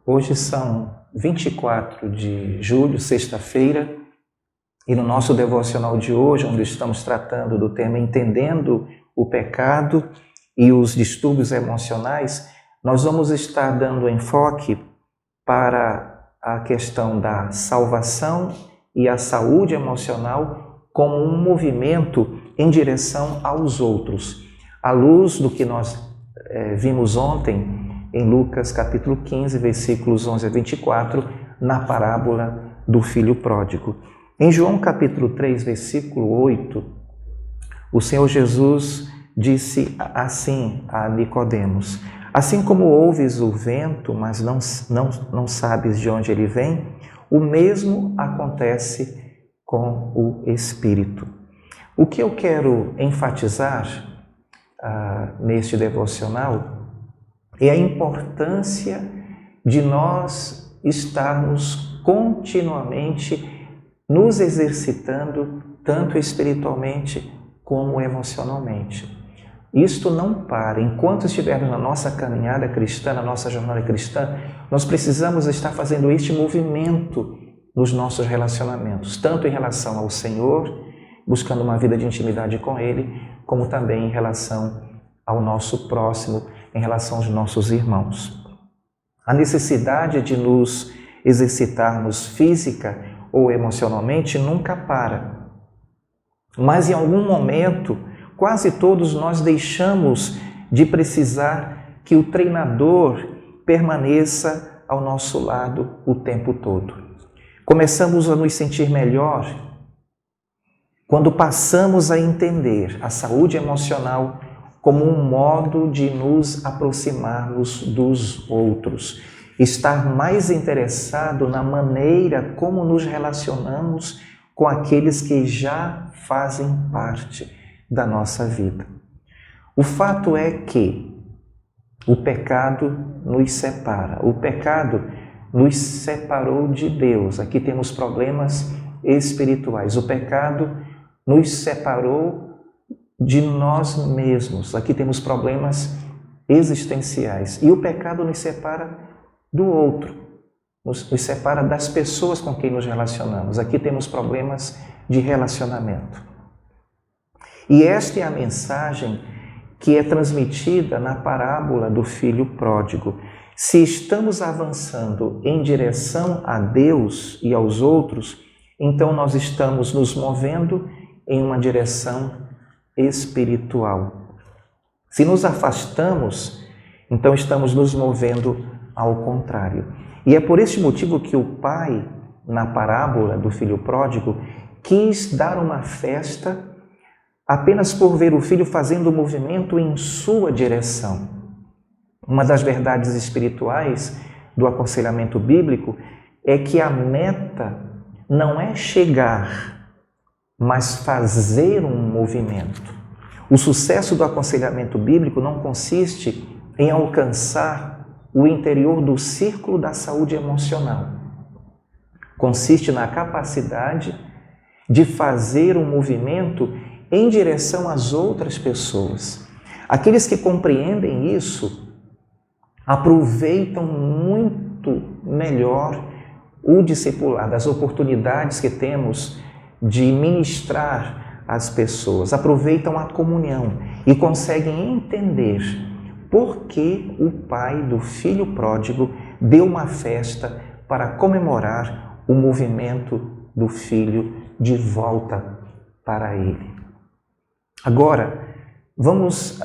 Hoje são 24 de julho, sexta-feira, e no nosso devocional de hoje, onde estamos tratando do tema Entendendo o Pecado e os Distúrbios Emocionais, nós vamos estar dando enfoque para a questão da salvação e a saúde emocional como um movimento em direção aos outros, à luz do que nós vimos ontem em Lucas capítulo 15, versículos 11 a 24, na parábola do filho pródigo. Em João capítulo 3, versículo 8, o Senhor Jesus disse assim a Nicodemos: assim como ouves o vento, mas não sabes de onde ele vem, o mesmo acontece com o Espírito. O que eu quero enfatizar neste devocional é a importância de nós estarmos continuamente nos exercitando, tanto espiritualmente como emocionalmente. Isto não para. Enquanto estivermos na nossa caminhada cristã, na nossa jornada cristã, nós precisamos estar fazendo este movimento nos nossos relacionamentos, tanto em relação ao Senhor, buscando uma vida de intimidade com Ele, como também em relação ao nosso próximo, em relação aos nossos irmãos. A necessidade de nos exercitarmos física ou emocionalmente nunca para. Mas em algum momento, quase todos nós deixamos de precisar que o treinador permaneça ao nosso lado o tempo todo. Começamos a nos sentir melhor quando passamos a entender a saúde emocional como um modo de nos aproximarmos dos outros, estar mais interessado na maneira como nos relacionamos com aqueles que já fazem parte da nossa vida. O fato é que o pecado nos separa, o pecado nos separou de Deus. Aqui temos problemas espirituais, o pecado nos separou de nós mesmos. Aqui temos problemas existenciais. E o pecado nos separa do outro, nos separa das pessoas com quem nos relacionamos. Aqui temos problemas de relacionamento. E esta é a mensagem que é transmitida na parábola do filho pródigo. Se estamos avançando em direção a Deus e aos outros, então nós estamos nos movendo em uma direção espiritual. Se nos afastamos, então estamos nos movendo ao contrário. E é por este motivo que o pai, na parábola do filho pródigo, quis dar uma festa apenas por ver o filho fazendo o movimento em sua direção. Uma das verdades espirituais do aconselhamento bíblico é que a meta não é chegar, mas fazer um movimento. O sucesso do aconselhamento bíblico não consiste em alcançar o interior do círculo da saúde emocional. Consiste na capacidade de fazer um movimento em direção às outras pessoas. Aqueles que compreendem isso aproveitam muito melhor o discipulado, as oportunidades que temos de ministrar às pessoas, aproveitam a comunhão e conseguem entender por que o pai do filho pródigo deu uma festa para comemorar o movimento do filho de volta para ele. Agora, vamos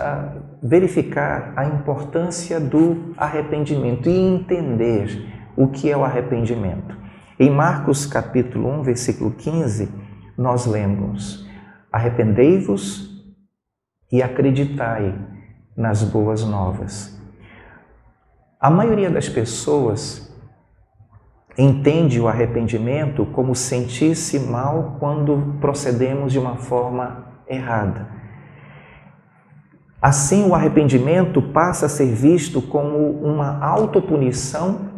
verificar a importância do arrependimento e entender o que é o arrependimento. Em Marcos capítulo 1, versículo 15, nós lemos: arrependei-vos e acreditai nas boas novas. A maioria das pessoas entende o arrependimento como sentir-se mal quando procedemos de uma forma errada. Assim, o arrependimento passa a ser visto como uma autopunição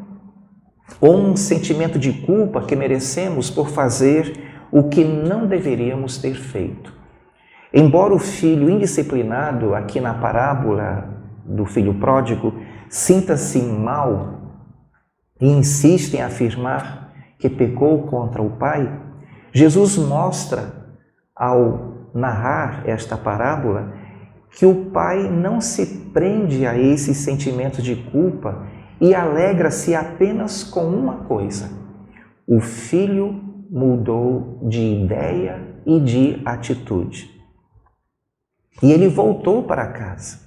ou um sentimento de culpa que merecemos por fazer o que não deveríamos ter feito. Embora o filho indisciplinado, aqui na parábola do filho pródigo, sinta-se mal e insiste em afirmar que pecou contra o Pai, Jesus mostra, ao narrar esta parábola, que o Pai não se prende a esses sentimentos de culpa e alegra-se apenas com uma coisa: o filho mudou de ideia e de atitude. E ele voltou para casa.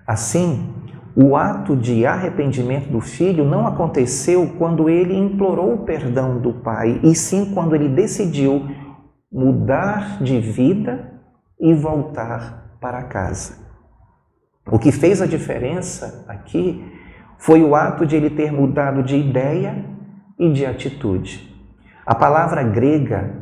Assim, o ato de arrependimento do filho não aconteceu quando ele implorou o perdão do pai, e sim quando ele decidiu mudar de vida e voltar para casa. O que fez a diferença aqui foi o ato de ele ter mudado de ideia e de atitude. A palavra grega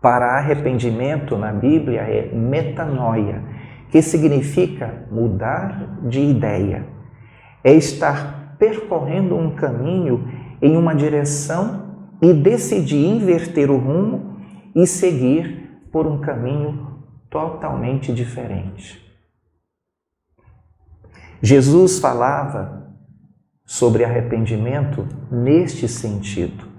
para arrependimento na Bíblia é metanoia, que significa mudar de ideia. É estar percorrendo um caminho em uma direção e decidir inverter o rumo e seguir por um caminho totalmente diferente. Jesus falava sobre arrependimento neste sentido.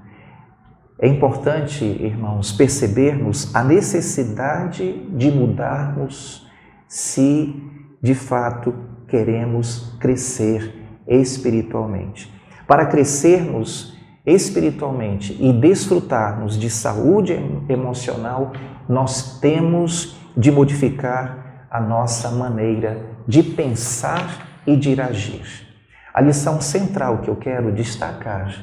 É importante, irmãos, percebermos a necessidade de mudarmos se, de fato, queremos crescer espiritualmente. Para crescermos espiritualmente e desfrutarmos de saúde emocional, nós temos de modificar a nossa maneira de pensar e de agir. A lição central que eu quero destacar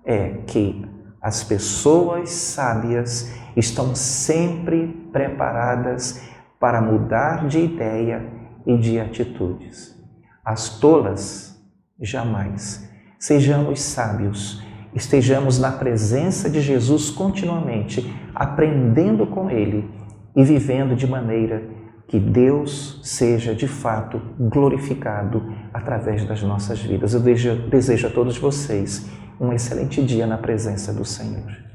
é que as pessoas sábias estão sempre preparadas para mudar de ideia e de atitudes. As tolas, jamais. Sejamos sábios, estejamos na presença de Jesus continuamente, aprendendo com Ele e vivendo de maneira que Deus seja de fato glorificado através das nossas vidas. Eu desejo a todos vocês um excelente dia na presença do Senhor.